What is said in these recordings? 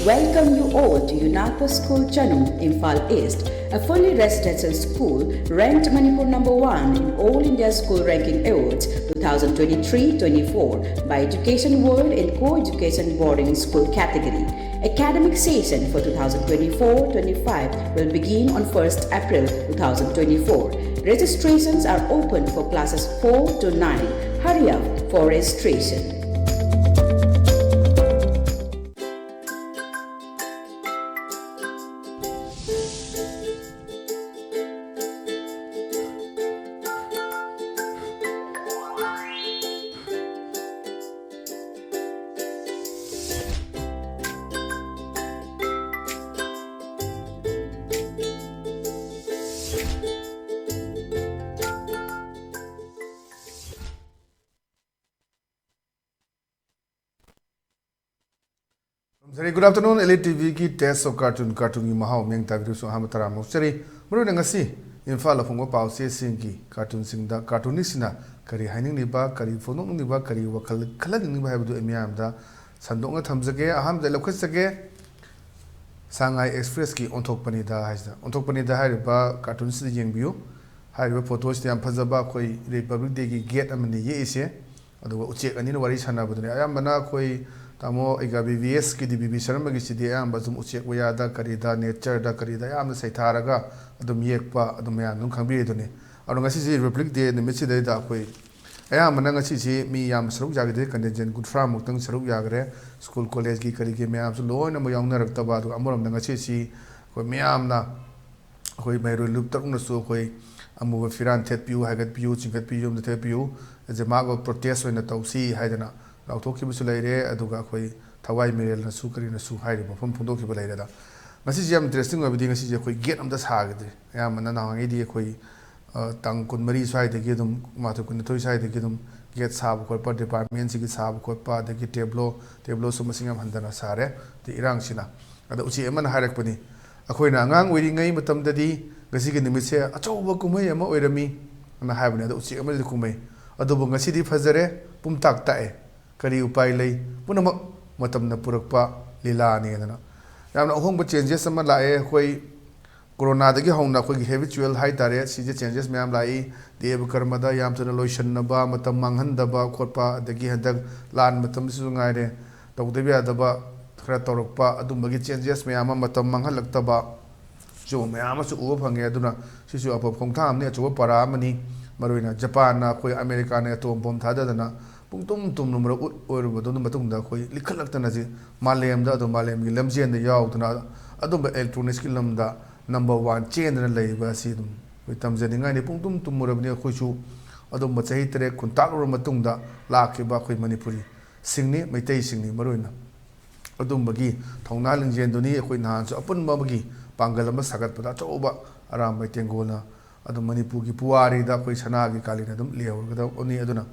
welcome you all to Unapa School Chanu, Imphal East, a fully residential school ranked Manipur #1 in All India School Ranking Awards 2023-24 by Education World in Co-Education Boarding School category. Academic session for 2024-25 will begin on 1st April 2024. Registrations are open for classes 4 to 9. Hurry up for registration. Very good afternoon, ELITETV ki test of cartoon ki mahau meng tabiru so hamatara mochari muru nangasi Imphal phungwa pau se singki cartoon singda cartoonisina kari haining niba kari phonong niba kari wakal khalading niba habdu emiam da sandonga thamjage aham da lokhasage Shanghai Express ki onthok pani da haisa onthok pani da hariba cartoon si yengbiu hariba photos yam phajaba khoi Republic Day ki gate amani ye ise adu uchek ani wari sana budune ayamana khoi Tamo ega BVS ki DBB Sharma ki sidi ayam bazum uchek wayada karida nature da karida ayam sai tharaga adum yekpa adum ya nung khangbi dune aro ngasi si Republic Day ne mechi dai da koi ayam mana ngasi si mi yam saruk jage de contingent good from mutang saruk yagre school college ki kari ke mayam su loin na mayang na rakta ba du amoram na ngasi si koi mayam na koi mairu lup tak na su koi amu firan thet piu hagat piu chingat piu de the piu je mago protest na tausi haidana Lautoki Busulare, Aduga, Tawai Mirel, and Sukari and Suhai, from Pundoki Balada. Message am interesting of being a CJ get on the Hagad. I am an idea koi Tankun Marie side, the Gidum, Matukun, the side, the Gidum, get Sab, Corpa departments, get Sab, Corpa, the get tableau, Sumasingam Handana Sare, the Irang Sina. At the Uchiaman Harakpani. A coinangang waiting a matam daddy, Gasigan the Misia, a toba kume, a mo me, and I have another Uchiaman the Kume. A Dubunga City Fazare, Pumtak Tae. Kari upai lay punamak matam na purakpa lila ni na yamna hong changes sama lae koi corona dagi hong na koi habitual high tare sije changes mayam lai dev karma da yam tuna lotion na ba matam manghan da ba khotpa dagi hadak lan matam su ngai re tawdebi adaba khara torokpa adum bagi changes mayam matam manghan lakta ba jo mayam su u phange aduna sisu apop khongtham ne chu para mani maruina Japan na koi America ne tom bom thada dana Pungtum number or Badun Matunda, Likalakanazi, Malem da Malem, Lemzian the Yautana, Adobe electronic lamda, #1 chain and labor sidum. With Tamzani Pungtum to Murabnia Kushu, Adom Mataitre, Kuntakura Matunda, Laki Bakui Manipuri, Singni, Mate Singni, Maruna. Adum Bagi, Tongaling Jendoni, Quinhans, upon Mabagi, Pangalama Sagat Patachoba, around by Tengona, Adom Manipuki Puari, da Quishanagi Kalinadum, Leo, only Aduna.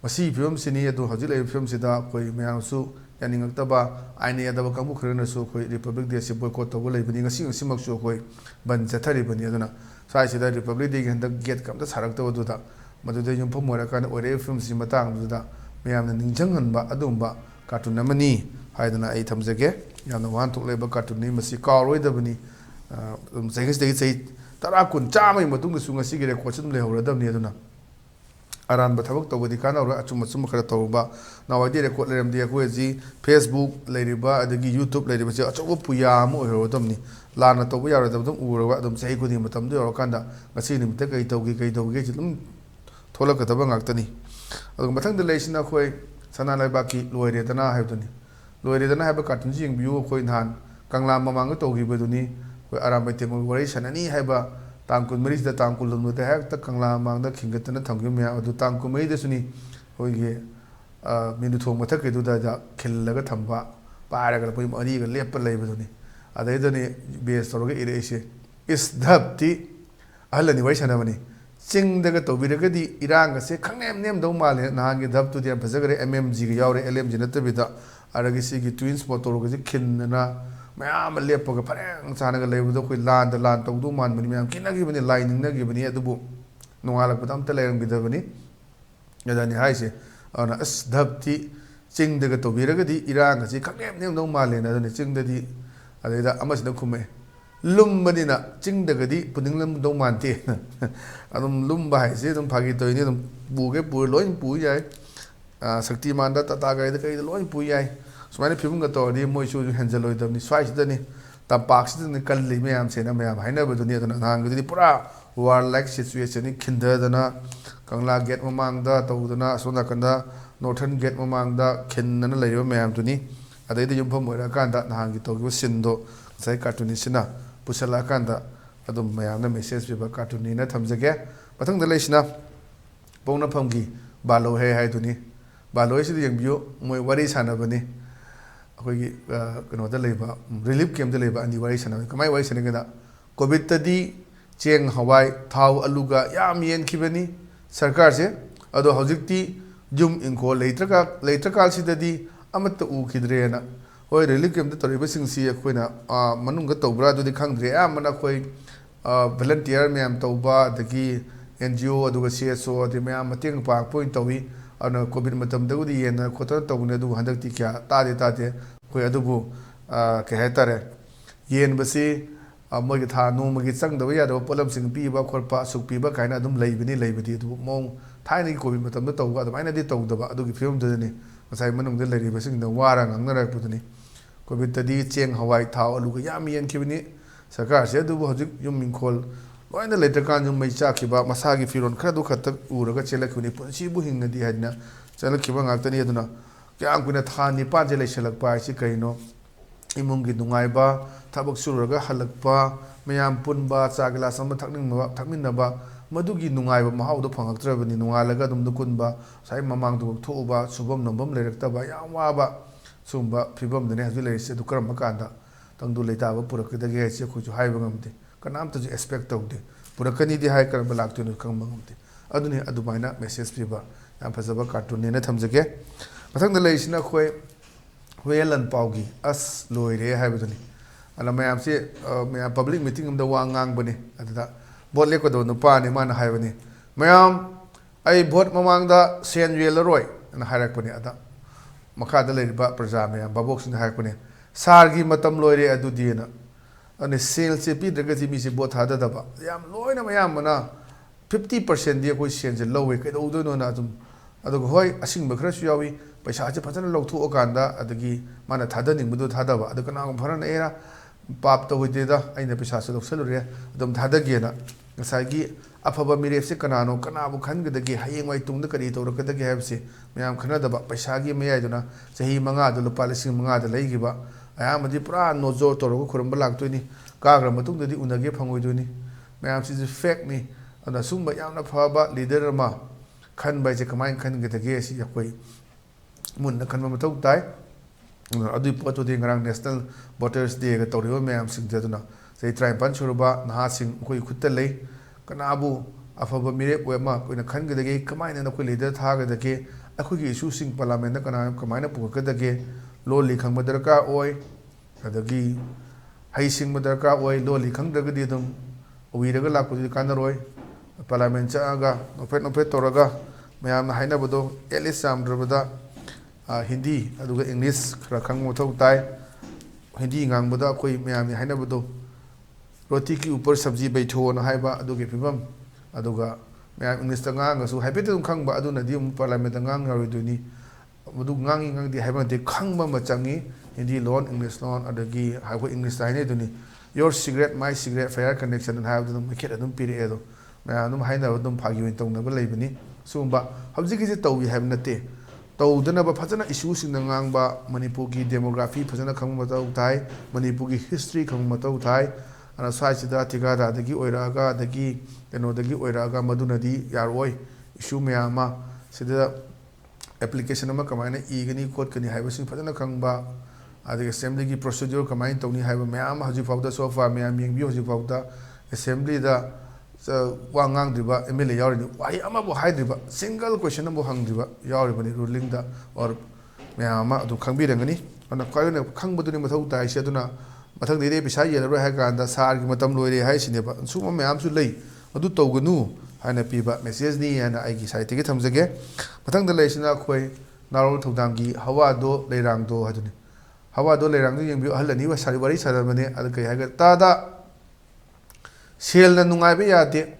Masi film sini adu hajile film sida koi mayang su yaning taba aini adaba kamu khurena su koi Republic Day si boycott tobo lei bani ngasi ngasi mak su koi ban chathari bani aduna sai sida Republic Day ganda get kam da sarak to du da madu de yum phomora kan ore film si matang du da mayam na ningjang han ba adum ba cartoon namani haidana ai thamjage yamna wan thuk leba cartoon ni masi kawroi da bani sai sai tara kun chamai matung su ngasi gere kochum le horadam ni aduna Aran Batabak to Wadikana or Achumachum Karatoba. Now I did a quote them the Aquazi, Facebook, Lady Ba, the YouTube, Lady Basia, Puyam or Domni, Lana Tobia, or Adam say good in Matam de Orkanda, Masin, take a togi, Tolakatabang Actani. Matang the Lation of Way, Sana Baki, Loyretana Havdoni. Loyretana have a cartoon view of Coin Han, Kanglam Mamanga Togi Beduni, where Aram by Temoration and he have a Tangkul Maris the Tangkul with the have the Kangla among the King at the Tangumia or the Tangku made the Suni, Hoye Minuto Mataka do that Killagatamba, Paragapim, or even Lepa Labadoni. Are they done based on irrigation? Is the Alanivation Amani. Sing the Gato Vidagadi, Iranga say, Kangam name Domali, and hang it up to the Pasagare MMG, Yaure, LM Genetavita, Aragisi twins, Potorogi, Kinna. Mayam lepoga parang sanaga lebudo koi land to do man bani mayam kina gibani line na gibani adubu nungala patam talayang bidabani yadani haise ana as dhabti ꯆꯤꯡꯗꯒ ꯇꯧꯕꯤꯔꯒꯗꯤ ꯏꯔꯥꯡ ꯑꯁꯤ ꯈꯪꯅꯦꯝ ꯅꯦꯝꯗꯧ ꯃꯥꯜꯂꯦꯅ ꯑꯗꯨꯅ ꯆꯤꯡꯗꯗꯤ ꯑꯗꯩꯗ ꯑꯃꯁꯤꯅ ꯈꯨꯝꯃꯦ ꯂꯨꯝꯕꯅꯤꯅ ꯆꯤꯡꯗꯒꯗꯤ ꯄꯨꯅꯤꯡꯂꯝꯗꯧ ꯃꯥꯟꯗꯦ ꯑꯗꯨꯝ ꯂꯨꯝꯕ ꯍꯥꯏꯁꯦ ꯑꯗꯨꯝ ꯐꯥꯒꯤ ꯇꯧꯔꯤꯅꯤ ꯑꯗꯨꯝ ꯄꯨꯒꯦ ꯄꯨꯔ ꯂꯣꯏ ꯄꯨ ꯌꯥꯏ ꯁꯛꯇꯤꯃꯥꯟꯗ ꯇꯥꯇꯥ ꯒꯥꯔꯤꯗ ꯀꯩꯗ ꯂꯣꯏ ꯄꯨ ꯌꯥꯏ ꯁꯨꯃꯥꯏꯅ ꯐꯤꯕꯝꯒ ꯇꯧꯔꯗꯤ ꯃꯣꯏꯁꯨ ꯍꯦꯟꯖꯜꯂꯣꯏꯗꯕꯅꯤ ꯁ꯭ꯋꯥꯏꯁꯤꯗꯅꯤ ꯇꯝꯄꯥꯛꯁꯤꯗꯅꯤ ꯀꯜꯂꯤ ꯃꯌꯥꯝꯁꯦꯅ ꯃꯌꯥꯝ ꯍꯥꯏꯅꯕꯗꯨꯅꯤ ꯑꯗꯨꯅ ꯅꯍꯥꯟꯒꯤꯗꯨꯗꯤ ꯄꯨꯔꯥ ꯋꯥꯔ ꯂꯥꯏꯛ ꯁꯤꯆꯨꯋꯦꯁꯟꯅꯤ ꯈꯤꯟꯊꯗꯅ ꯀꯪꯂꯥ ꯒꯦꯠ ꯃꯃꯥꯡꯗ ꯇꯧꯗꯅ ꯑꯁꯣꯝ ꯅꯥꯀꯟꯗ ꯅꯣꯔꯊꯟ ꯒꯦꯠ ꯃꯃꯥꯡꯗ ꯈꯤꯟꯗꯅ ꯂꯩꯔꯤꯕ ꯃꯌꯥꯝꯗꯨꯅꯤ ꯑꯗꯩꯗ ꯌꯨꯝꯐꯝ ꯑꯣꯏꯔꯛꯑꯀꯥꯟꯗ ꯅꯍꯥꯟꯒꯤ ꯇꯧꯈꯤꯕ ꯁꯤꯟꯗꯣ ꯉꯁꯥꯏ ꯀꯥꯔꯇꯨꯅꯤꯁꯁꯤꯅ ꯄꯨꯁꯜꯂꯛꯑꯀꯥꯟꯗ ꯑꯗꯨꯝ ꯃꯌꯥꯝꯅ ꯃꯦꯁꯦꯖ ꯄꯤꯕ ꯀꯥꯔꯇꯨꯟꯅꯤꯅ ꯊꯝꯖꯒꯦ ꯃꯊꯪꯗ ꯂꯩꯁꯤꯅ ꯄꯣꯛꯅꯐꯝꯒꯤ ꯕꯥꯂꯣꯍꯦ ꯍꯥꯏꯗꯨꯅꯤ ꯕꯥꯂꯣꯍꯦꯁꯤꯗ ꯌꯦꯡꯕꯤꯌꯨ ꯃꯣꯏ ꯋꯥꯔꯤ ꯁꯥꯟꯅꯕꯅꯤ ꯑꯩꯈꯣꯏꯒꯤ ꯀꯩꯅꯣꯗ ꯂꯩꯕ ꯔꯤꯂꯤꯐ ꯀꯦꯝꯞꯇ ꯂꯩꯕ ꯑꯅꯤ ꯋꯥꯔꯤ ꯁꯥꯟꯅꯕꯅꯤ ꯀꯃꯥꯏꯅ ꯋꯥꯔꯤ ꯁꯥꯟꯅꯒꯦꯗ ꯀꯣꯚꯤꯗꯇꯗꯤ ꯆꯦꯡ ꯍꯋꯥꯏ ꯊꯥꯎ ꯑꯂꯨꯒ ꯌꯥꯝ ꯌꯦꯟꯈꯤꯕꯅꯤ ꯁꯔꯀꯥꯔꯁꯦ ꯑꯗꯣ ꯍꯧꯖꯤꯛꯇꯤ ꯌꯨꯝ ꯏꯪꯈꯣꯜ ꯂꯩꯇ꯭ꯔꯀꯥꯟꯁꯤꯗꯗꯤ ꯑꯃꯠꯇ ꯎꯈꯤꯗ꯭ꯔꯦꯅ ꯍꯣꯏ ꯔꯤꯂꯤꯐ ꯀꯦꯝꯞꯇ ꯇꯧꯔꯤꯕꯁꯤꯡꯁꯤ ꯑꯩꯈꯣꯏꯅ ꯃꯅꯨꯡꯗ ꯇꯧꯕ꯭ꯔꯥ ꯑꯗꯨꯗꯤ ꯈꯪꯗ꯭ꯔꯦ ꯑꯌꯥꯝꯕꯅ ꯑꯩꯈꯣꯏ ꯚꯂꯟꯇꯤꯌꯔ ꯃꯌꯥꯝ ꯇꯧꯕ ꯑꯗꯒꯤ NGO ꯑꯗꯨꯒ CSO ꯑꯗꯩ ꯃꯌꯥꯝ ꯃꯇꯦꯡ ꯄꯥꯡꯉꯛꯄ ꯑꯣꯏꯅ ꯇꯧꯋꯤ ꯑꯗꯨꯅ ꯀꯣꯚꯤꯗ ꯃꯇꯝꯗꯕꯨꯗꯤ ꯌꯦꯟꯗꯅ ꯈꯣꯠꯇꯅ ꯇꯧꯕꯅꯤ ꯑꯗꯨꯕꯨ ꯍꯟꯗꯛꯇꯤ ꯀꯌꯥ ꯇꯥꯗꯦ ꯑꯩꯈꯣꯏ ꯑꯗꯨꯕꯨ ꯀꯩ ꯍꯥꯏꯇꯥꯔꯦ ꯌꯦꯟꯕꯁꯤ ꯃꯣꯏꯒꯤ ꯊꯥ ꯅꯣꯡꯃꯒꯤ ꯆꯪꯗꯕ ꯌꯥꯗꯕ ꯄꯣꯠꯂꯝꯁꯤꯡ ꯄꯤꯕ ꯈꯣꯠꯄ ꯑꯁꯨꯛ ꯄꯤꯕ ꯀꯥꯏꯅ ꯑꯗꯨꯝ ꯂꯩꯕꯗꯤ ꯑꯗꯨꯕꯨ ꯃꯑꯣꯡ ꯊꯥꯏꯅꯒꯤ ꯀꯣꯚꯤꯗ ꯃꯇꯝꯗ ꯇꯧꯕ ꯑꯗꯨꯃꯥꯏꯅꯗꯤ ꯇꯧꯗꯕ ꯑꯗꯨꯒꯤ ꯐꯤꯕꯝꯗꯨꯗꯅꯤ ꯉꯁꯥꯏ ꯃꯅꯨꯡꯗ ꯂꯩꯔꯤꯕꯁꯤꯡꯗ ꯋꯥꯔ ꯉꯥꯡꯅꯔꯛꯄꯗꯨꯅꯤ ꯀꯣꯚꯤꯗꯇꯗꯤ ꯆꯦꯡ ꯍꯋꯥꯏ ꯊꯥꯎ ꯑꯂꯨꯒ ꯌꯥꯝ ꯌꯦꯟꯈꯤꯕꯅꯤ ꯁꯔꯀꯥꯔꯁꯦ ꯑꯗꯨꯕꯨ ꯍꯧꯖꯤꯛ ꯌꯨꯝ ꯏꯪꯈꯣꯜ ꯂꯣꯏꯅ ꯂꯩꯇ꯭ꯔꯀꯥꯟꯗ ꯃꯩ ꯆꯥꯛꯈꯤꯕ ꯃꯁꯥꯒꯤ ꯐꯤꯔꯣꯜ ꯈꯔꯗꯨ ꯈꯛꯇ ꯎꯔꯒ ꯆꯦꯜꯂꯛꯈꯤꯕꯅꯤ ꯄꯨꯟꯁꯤꯕꯨ ꯍꯤꯡꯅꯗꯤ ꯍꯥꯏꯗꯅ ꯆꯦꯜꯂꯛꯈꯤꯕ ꯉꯥꯛꯇꯅꯤ ꯑꯗꯨꯅ ꯀꯌꯥꯝ ꯀꯨꯏꯅ ꯊꯥ 9ꯁꯦ ꯂꯩꯁꯜꯂꯛꯄ ꯍꯥꯏꯁꯤ ꯀꯩꯅꯣ ꯏꯃꯨꯡꯒꯤ ꯅꯨꯡꯉꯥꯏꯕ ꯊꯕꯛ ꯁꯨꯔꯒ ꯍꯜꯂꯛꯄ ꯃꯌꯥꯝ ꯄꯨꯟꯕ ꯆꯥ ꯒꯤꯂꯥꯁ ꯑꯃ ꯊꯛꯃꯤꯟꯅꯕ ꯃꯗꯨꯒꯤ ꯅꯨꯡꯉꯥꯏꯕ ꯃꯍꯥꯎꯗꯣ ꯐꯪꯉꯛꯇ꯭ꯔꯕꯅꯤ ꯅꯣꯡꯉꯥꯜꯂꯒ ꯑꯗꯨꯝ ꯀꯨꯟꯕ ꯉꯁꯥꯏ ꯃꯃꯥꯡꯗ ꯊꯣꯛꯎꯕ ꯁꯨꯐꯝ ꯅꯣꯝꯐꯝ ꯂꯩꯔꯛꯇꯕ ꯌꯥꯝ ꯋꯥꯕ ꯁꯨꯒꯨꯝꯕ ꯐꯤꯕꯝꯗꯅꯤ ꯍꯧꯖꯤꯛ ꯂꯩꯔꯤꯁꯦ ꯑꯗꯨ ꯀꯔꯝꯕ ꯀꯥꯟꯗ ꯇꯪꯗꯨ ꯂꯩꯇꯥꯕ ꯄꯨꯔꯛꯀꯗꯒꯦ ꯍꯥꯏꯁꯤ ꯑꯩꯈꯣꯏꯁꯨ ꯍꯥꯏꯕ ꯉꯝꯗꯦ ꯀꯅꯥꯝꯇꯁꯨ ꯑꯦꯛꯁꯄꯦꯛ ꯇꯧꯗꯦ ꯄꯨꯔꯛꯀꯅꯤꯗꯤ ꯍꯥꯏ ꯀꯔꯝꯕ ꯂꯥꯛꯇꯣꯏꯅꯣ ꯈꯪꯕ ꯉꯝꯗꯦ ꯑꯗꯨꯅꯤ ꯑꯗꯨꯃꯥꯏꯅ ꯃꯦꯁꯦꯖ ꯄꯤꯕ ꯌꯥꯝ ꯐꯖꯕ ꯀꯥꯔꯇꯨꯟꯅꯦꯅ ꯊꯝꯖꯒꯦ ꯃꯊꯪꯗ ꯂꯩꯔꯤꯁꯤꯅ ꯑꯩꯈꯣꯏ ꯍꯨꯏꯌꯦꯟ ꯂꯟꯄꯥꯎꯒꯤ ꯑꯁ ꯂꯣꯏꯔꯦ ꯍꯥꯏꯕꯗꯨꯅꯤ ꯑꯗꯨꯅ ꯃꯌꯥꯝꯁꯦ ꯃꯌꯥꯝ ꯄꯕ꯭ꯂꯤꯛ ꯃꯤꯇꯤꯡ ꯑꯃꯗ ꯋꯥ ꯉꯥꯡꯕꯅꯤ ꯑꯗꯨꯗ ꯚꯣꯠ ꯂꯦꯞꯀꯗꯕ ꯅꯨꯄꯥꯅꯤ ꯃꯥꯅ ꯍꯥꯏꯕꯅꯤ ꯃꯌꯥꯝ ꯑꯩ ꯚꯣꯠ ꯃꯃꯥꯡꯗ ꯁꯦꯟ ꯌꯦꯜꯂꯔꯣꯏ ꯑꯅ ꯍꯥꯏꯔꯛꯄꯅꯤ ꯑꯗ ꯃꯈꯥꯗ ꯂꯩꯔꯤꯕ ꯄ꯭ꯔꯖꯥ ꯃꯌꯥꯝ ꯚꯥꯕꯣꯛꯁꯤꯡꯅ ꯍꯥꯏꯔꯛꯄꯅꯤ ꯁꯥꯔꯒꯤ ꯃꯇꯝ ꯂꯣꯏꯔꯦ ꯑꯗꯨꯗꯤꯅ ꯑꯗꯨꯅ ꯁꯦꯜꯁꯦ ꯄꯤꯗ꯭ꯔꯒꯗꯤ ꯃꯤꯁꯦ ꯚꯣꯠ ꯊꯥꯗꯗꯕ ꯌꯥꯝ ꯂꯣꯏꯅ ꯑꯌꯥꯝꯕꯅ 50%ꯗꯤ ꯑꯩꯈꯣꯏ ꯁꯦꯟꯁꯦ ꯂꯧꯋꯦ ꯀꯩꯗꯧꯗꯣꯏꯅꯣꯅ ꯑꯗꯨꯝ ꯑꯗꯨꯒ ꯍꯣꯏ ꯑꯁꯤꯡꯕ ꯈꯔꯁꯨ ꯌꯥꯎꯏ ꯄꯩꯁꯥꯁꯦ ꯐꯖꯅ ꯂꯧꯊꯣꯛꯑꯀꯥꯟꯗ ꯑꯗꯒꯤ ꯃꯥꯅ ꯊꯥꯗꯅꯤꯡꯕꯗꯣ ꯊꯥꯗꯕ ꯑꯗꯨ ꯀꯅꯥꯒꯨꯝꯕ ꯈꯔꯅ ꯑꯦꯔꯥ ꯄꯥꯞ ꯇꯧꯍꯣꯏꯗꯦꯗ ꯑꯩꯅ ꯄꯩꯁꯥꯁꯨ ꯂꯧꯁꯜꯂꯨꯔꯦ ꯑꯗꯨꯝ ꯊꯥꯗꯒꯦꯅ ꯉꯁꯥꯏꯒꯤ ꯑꯐꯕ ꯃꯤꯔꯦꯞꯁꯦ ꯀꯅꯥꯅꯣ ꯀꯅꯥꯕꯨ ꯈꯟꯒꯗꯒꯦ ꯍꯌꯦꯡꯋꯥꯏ ꯇꯨꯡꯗ ꯀꯔꯤ ꯇꯧꯔꯛꯀꯗꯒꯦ ꯍꯥꯏꯕꯁꯤ ꯃꯌꯥꯝ ꯈꯟꯅꯗꯕ ꯄꯩꯁꯥꯒꯤ ꯃꯌꯥꯏꯗꯨꯅ ꯆꯍꯤ 5ꯗ ꯂꯨꯄꯥ 5,000 ꯂꯩꯈꯤꯕ ꯑꯌꯥꯝꯕꯗꯤ ꯄꯨꯔꯥ ꯅꯣꯖꯣ ꯇꯧꯔꯒ ꯈꯨꯔꯨꯝꯕ ꯂꯥꯛꯇꯣꯏꯅꯤ ꯀꯥꯈ꯭ꯔ ꯃꯇꯨꯡꯗꯗꯤ ꯎꯅꯒꯦ ꯐꯪꯉꯣꯏꯗꯣꯏꯅꯤ ꯃꯌꯥꯝꯁꯤꯁꯨ ꯐꯦꯛꯅꯤ ꯑꯗꯨꯅ ꯁꯨꯝꯕ ꯌꯥꯝꯅ ꯐꯕ ꯂꯤꯗꯔ ꯑꯃ ꯈꯟꯕ ꯍꯥꯏꯁꯦ ꯀꯃꯥꯏꯅ ꯈꯟꯒꯗꯒꯦ ꯑꯁꯤ ꯑꯩꯈꯣꯏ ꯃꯨꯟꯅ ꯈꯟꯕ ꯃꯊꯧ ꯇꯥꯏ ꯑꯗꯨꯒꯤ ꯄꯣꯠꯇꯨꯗꯤ ꯉꯔꯥꯡ ꯅꯦꯁꯅꯦꯜ ꯚꯣꯇꯔꯁ ꯗꯦꯒ ꯇꯧꯔꯤꯕ ꯃꯌꯥꯝꯁꯤꯡꯁꯦ ꯑꯗꯨꯅ ꯆꯍꯤ 53 ꯁꯨꯔꯕ ꯅꯍꯥꯁꯤꯡ ꯑꯩꯈꯣꯏꯒꯤ ꯈꯨꯠꯇ ꯂꯩ ꯀꯅꯥꯕꯨ ꯑꯐꯕ ꯃꯤꯔꯦꯞ ꯑꯃ ꯑꯩꯈꯣꯏꯅ ꯈꯟꯒꯗꯒꯦ ꯀꯃꯥꯏꯅ ꯑꯩꯈꯣꯏ ꯂꯤꯗꯔ ꯊꯥꯒꯗꯒꯦ ꯑꯩꯈꯣꯏꯒꯤ ꯏꯁꯨꯁꯤꯡ ꯄꯥꯔꯂꯥꯃꯦꯟꯗ ꯀꯃꯥꯏꯅ ꯄꯨꯔꯛꯀꯗꯒꯦ ꯂꯣꯜꯂꯤ ꯈꯪꯕ ꯗꯔꯀꯥꯔ ꯑꯣꯏ ꯑꯗꯒꯤ ꯍꯩꯁꯤꯡꯕ ꯗꯔꯀꯥꯔ ꯑꯣꯏ ꯂꯣꯜꯂꯤ ꯈꯪꯗ꯭ꯔꯒꯗꯤ ꯑꯗꯨꯝ ꯎꯏꯔꯒ ꯂꯥꯛꯄꯗꯨꯗꯤ ꯀꯥꯟꯅꯔꯣꯏ ꯄꯥꯔꯂꯥꯃꯦꯟ ꯆꯪꯉꯒ ꯅꯣꯐꯦꯠ ꯇꯧꯔꯒ ꯃꯌꯥꯝꯅ ꯍꯥꯏꯅꯕꯗꯣ ꯑꯦꯠꯂꯤꯁ ꯌꯥꯝꯗ꯭ꯔꯕꯗ ꯍꯤꯟꯗꯤ ꯑꯗꯨꯒ ꯏꯪꯂꯤꯁ ꯈꯔ ꯈꯪꯕ ꯃꯊꯧ ꯇꯥꯏ ꯍꯤꯟꯗꯤ ꯉꯥꯡꯕꯗ ꯑꯩꯈꯣꯏ ꯃꯌꯥꯝꯅ ꯍꯥꯏꯅꯕꯗꯣ ꯔꯣꯇꯤꯒꯤ ꯎꯄꯔ ꯁब्ꯖꯤ ꯕꯩꯊꯣꯅ ꯍꯥꯏꯕ ꯑꯗꯨꯒꯤ ꯐꯤꯕꯝ ꯑꯗꯨꯒ ꯃꯌꯥꯝ ꯏꯪꯂꯤꯁꯇ ꯉꯥꯡꯉꯁꯨ ꯍꯥꯏꯐꯦꯠꯇꯤ ꯑꯗꯨꯝ ꯈꯪꯕ ꯑꯗꯨꯅꯗꯤ ꯑꯃꯨꯛ ꯄꯥꯔꯂꯥꯃꯦꯟꯗ ꯉꯥꯡ ꯌꯥꯔꯣꯏꯗꯣꯏꯅꯤ ꯃꯗꯨ ꯉꯥꯡꯗꯦ ꯍꯥꯏꯕ ꯅꯠꯇꯦ ꯈꯪꯕ ꯑꯃ ꯆꯪꯉꯤ ꯍꯤꯟꯗꯤ ꯂꯣꯟ ꯏꯪꯂꯤꯁ ꯂꯣꯟ ꯑꯗꯒꯤ ꯑꯩꯈꯣই ꯏꯪꯂꯤꯁꯇ ꯍꯥꯏꯅꯩꯗꯨꯅꯤ your secret my secret fair connection ꯑꯗꯨꯝ ꯑꯗꯨꯝ ꯃꯩꯈꯦꯠ ꯑꯗꯨꯝ ꯄꯤꯔꯛꯑꯦ ꯑꯗꯣ ꯃꯌꯥꯝ ꯑꯗꯨꯝ ꯍꯥꯏꯅꯕ ꯑꯗꯨꯝ ꯐꯥꯒꯤ ꯑꯣꯏꯅ ꯇꯧꯅꯕ ꯂꯩꯕꯅꯤ ꯁꯤꯒꯨꯝꯕ ꯍꯧꯖꯤꯛꯀꯤꯁꯤ ꯇꯧꯏ ꯍꯥꯏꯕ ꯅꯠꯇꯦ ꯇꯧꯗꯅꯕ ꯐꯖꯅ ꯏꯁꯨꯁꯤꯡꯗ ꯉꯥꯡꯕ ꯃꯅꯤꯄꯨꯔꯒꯤ ꯗꯦꯃꯣꯒ꯭ꯔꯥꯐꯤ ꯐꯖꯅ ꯈꯪꯕ ꯃꯊꯧ ꯇꯥꯏ ꯃꯅꯤꯄꯨꯔꯒꯤ ꯍꯤꯁꯇ꯭ꯔꯤ ꯈꯪꯕ ꯃꯊꯧ ꯇꯥꯏ ꯑꯗꯨꯅ ꯁ꯭ꯋꯥꯏꯁꯤꯗ ꯊꯤꯀꯥꯗꯥꯔꯗꯒꯤ ꯑꯣꯏꯔꯛꯑꯒ ꯑꯗꯒꯤ ꯀꯩꯅꯣꯗꯒꯤ ꯑꯣꯏꯔꯛꯑꯒ ꯃꯗꯨꯅꯗꯤ ꯌꯥꯔꯣꯏ ꯏꯁꯨ ꯃꯌꯥꯝ ꯑꯃ ꯁꯤꯗ ꯑꯦꯄ꯭ꯂꯤꯀꯦꯁꯟ ꯑꯃ ꯀꯃꯥꯏꯅ ꯏꯒꯅꯤ ꯈꯣꯠꯀꯅꯤ ꯍꯥꯏꯕꯁꯤꯡ ꯐꯖꯅ ꯈꯪꯕ ꯑꯗꯒꯤ ꯑꯦꯁꯦꯝꯕ꯭ꯂꯤꯒꯤ ꯄ꯭ꯔꯣꯁꯤꯗ꯭ꯌꯨꯔ ꯀꯃꯥꯏꯅ ꯇꯧꯅꯤ ꯍꯥꯏꯕ ꯃꯌꯥꯝ ꯑꯃ ꯍꯧꯖꯤꯛꯐꯥꯎꯗ ꯁꯣꯐꯥ ꯃꯌꯥꯝ ꯌꯦꯡꯕꯤꯌꯨ ꯍꯧꯖꯤꯛꯐꯥꯎꯗ ꯑꯦꯁꯦꯝꯕ꯭ꯂꯤꯗ ꯋꯥ ꯉꯥꯡꯗ꯭ꯔꯤꯕ MLA ꯌꯥꯎꯔꯤꯅꯤ ꯋꯥꯍꯩ ꯑꯃꯕꯨ ꯍꯥꯏꯗ꯭ꯔꯤꯕ ꯁꯤꯡꯒꯜ ꯀꯣꯏꯁꯟ ꯑꯃꯕꯨ ꯍꯪꯗ꯭ꯔꯤꯕ ꯌꯥꯎꯔꯤꯕꯅꯤ ꯔꯨꯂꯤꯡꯗ ꯑꯣꯔ ꯃꯌꯥꯝ ꯑꯃ ꯑꯗꯨꯝ ꯈꯪꯕꯤꯔꯝꯒꯅꯤ ꯑꯗꯨꯅ ꯈ꯭ꯋꯥꯏꯅ ꯈꯪꯕꯗꯨꯅꯤ ꯃꯊꯧ ꯇꯥꯏꯁꯦ ꯑꯗꯨꯅ ꯃꯊꯪꯗꯩꯗꯤ ꯄꯩꯁా ꯌꯦꯜꯂꯔꯣꯏ ꯍꯥꯏ ꯀꯥꯟꯗ ꯁꯥꯔꯒꯤ ꯃꯇꯝ ꯂꯣꯏꯔꯦ ꯍꯥꯏꯁꯤꯅꯦꯕ ꯁꯨꯝꯕ ꯃꯌꯥꯝꯁꯨ ꯂꯩ ꯑꯗꯨ ꯇꯧꯒꯅꯨ ꯍꯥꯏꯅ ꯄꯤꯕ ꯃꯦꯁꯦꯖꯅꯤ ꯍꯥꯏꯅ ꯑꯩꯒꯤ ꯁꯥꯏꯠꯇꯒꯤ ꯊꯝꯖꯒꯦ ꯃꯊꯪꯗ ꯂꯩꯔꯤꯁꯤꯅ ꯑꯩꯈꯣꯏ Naro Todamgi, Hawado, Lerangdo, Haduni. Hawado Lerangdo, young Halani was Sarivari Saramane, Alka Haga Tada Shell and Nungabi Yate,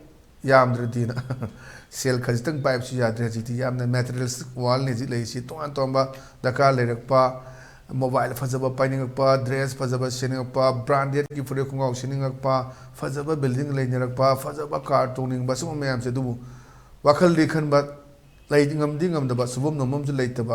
Yamdredina. Shell Kazitang pipes Yadreti, Yam the materials, wall, lazy, Tomba, Dakar Lerakpa, mobile Fazaba pining pa, dress Fazaba shinning pa, branded Gifurekunga shinning pa, Fazaba building lane pa, Fazaba car toning, Basum Mayam Sedu, Wakal Likan but lighting dingam the Basubum no mums later.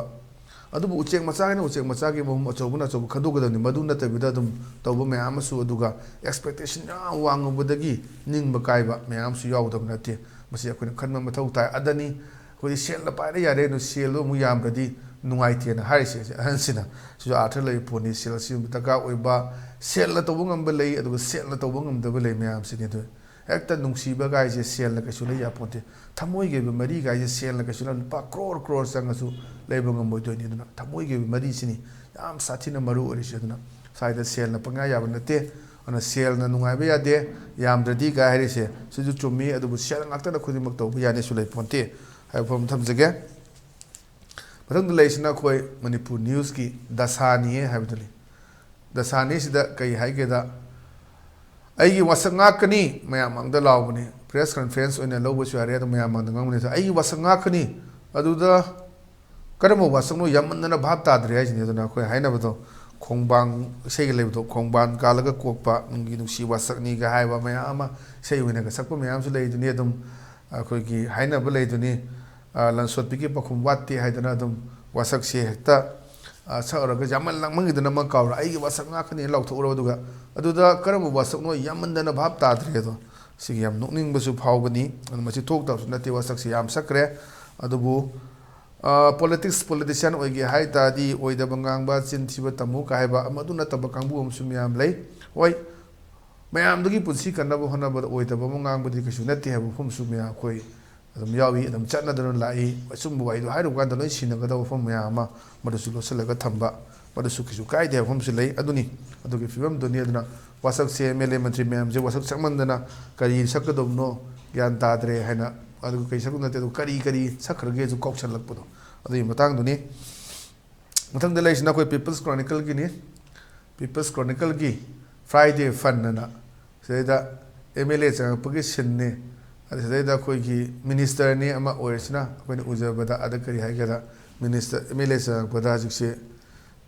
Adu Uchek Masaki, Uchek Masaki, Machobuna, so Kaduga, the Maduna Tabidum, Tobome Amasu Aduga, expectation Wang Budagi, Ning Bakaiba, Mayamsu out of Nati, Masia Kanma Matota, Adani, who is Shell the Paria, Reno Cielo, Muyam Brady, Nuaiti and Harris, Hansina, so Artillery Pony, Silasium, Taka, Weba, Shell at the Wungam Belay, and was Shell at the Wungam the Belay, Mayam Senator. Actor Nungsiba guys is Shell like a Sulaya Ponte. Tamoy gave Marie guys Shell like a Sulan Crore Sangasu, Labong Modonia. Tamoy gave Maricini, Am Satina Maru or Shaduna. Side Shell Napangaya on the day on a Shell Nanungabia de Yam the Diga Harris, so to me, I was shelling after the Kudimato, Yanisula Ponte. I have from times again. But on the Lation Akoi, Manipur Newski, Dasani, habitually. Dasani is the Kai Hageda. I was a Nakani, Mayamang the Lawni, press conference in a low which you are at Mayamang the Gomini. I was a Nakani, Aduda Karamo was no Yaman and a Bapta, the Asian Yanako, Hainabato, Kongbang, Shayleto, Kongban, Galaga Kokpa, she was Niga Haiva Mayama, say when a Sapo Mayams lay to near them, Koki, Hainabale to me, Lansot Pikipakum, what they had another was a Hecta. Sauraga Yaman Lamang the Namakau, I was a Nakani locked to Uruga. Aduda Karamu was no Yaman than a Bapta Tredo. Siam Nuning Basu Pawani, and much talked of Nati was Saxiam Sacre, Adubu politician Ogi Haita, the Oida Bangamba, Sintiba Tamuka, Amaduna Tabakambu, Sumiam Lay. Why? Mayam the Gipusi can never honor but Oida Bamangang, but the Kashunati have whom Sumia Koi. The Miawi and Chana don't lie, some way to hide one the nation of the from Mayama, Madasulo Salagatamba, Madasukai, they have home Silay, Aduni, Aduki Film Donadana, was up say elementary ma'am, there was up Samandana, Kari Sakadom no, Yanta Dre, Hana, Aduki Sakuna, Kari, Sakra to Cox and Lapudo. Adu Matang Duni Matang the Lation of People's Chronicle Guinea, People's Chronicle Gi, Friday Funana, say that Emirates and Pugisian. Ada koigi minister ni ama orisna when uzabada ada kari haigada minister emelesa pada jikse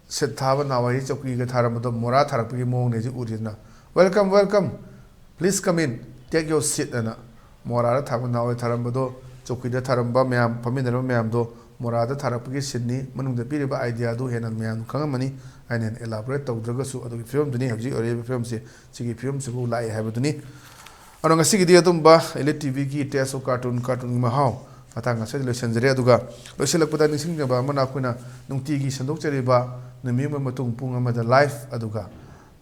set thaba nawari chokki ga tharamado mora tharapgi mong ne ji urina welcome please come in take your seat ana mora thaba nawari tharamado chokki da tharamba myam paminaro myam do mora da tharapgi sinni manung da piriba idea do henan myam khangamani ainen elaborate tawdraga su adu film duni habji ore film se sigi film se bu lai habaduni Anong asig dia tumba ELITETV ki test of cartoon mahau atang asal lesson jere aduga loselak pada nising ba mana kuna nungti gi sandok jere ba nami ma matung pung amada live aduga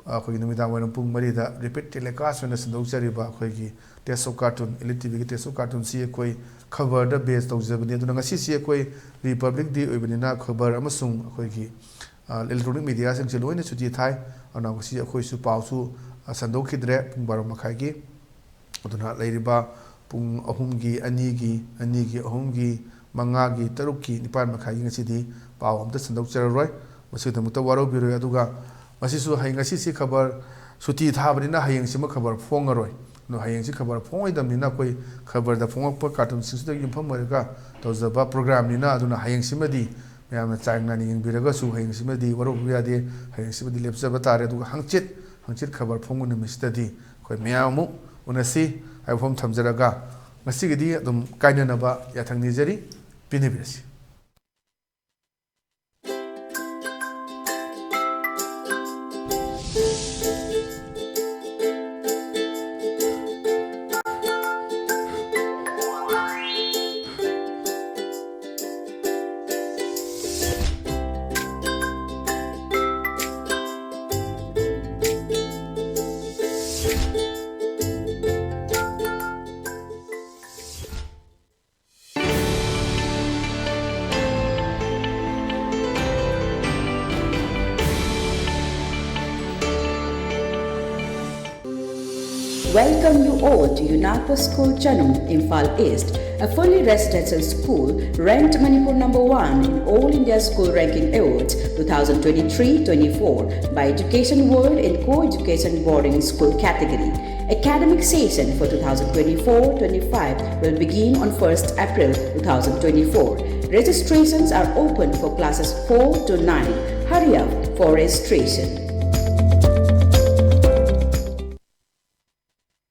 khoi numida wanam pung mari da repeat telecast na sandok jere ba khoi gi test of cartoon ELITETV ki test of cartoon si khoi cover da base tau jabani adu ngasi si khoi republic day oibani na khabar amasung khoi gi electronic media sing se loina chuti thai anong si khoi su pau su sandok khidre pung baro makhai gi Uduna Ladiba Pung Ahumgi, Anigi, Ahumgi, Mangagi, Taruki, Nipan Makai City, Pau, the Sandok Roy, was it the Mutawaro Buru Aduga, Masisu Hangasi cover, Suti Tabarina Hayang Sima cover, Fongaroy, no Hayang cover, point them Ninakoi, cover the Fong cartoon since the Yumpamarica, those the program Nina, Duna Hayang Simadi, Mayam Chang Nani in Biragasu, Hayang Simadi, Warobia, Hayang Simadi Lips Avatare, Hangchit cover Pongun Mistadi, Quite Miamu. Unasi ay from Tamzaraga, Masigidi, Kainanaba, Yatang Nizeri, Pinibis. Welcome you all to UNAPO School Chanum, Imphal East, a fully residential school, ranked Manipur number 1 in All India School Ranking Awards 2023-24 by Education World in Co-Education Boarding School category. Academic session for 2024-25 will begin on 1st April 2024. Registrations are open for classes 4 to 9. Hurry up for registration.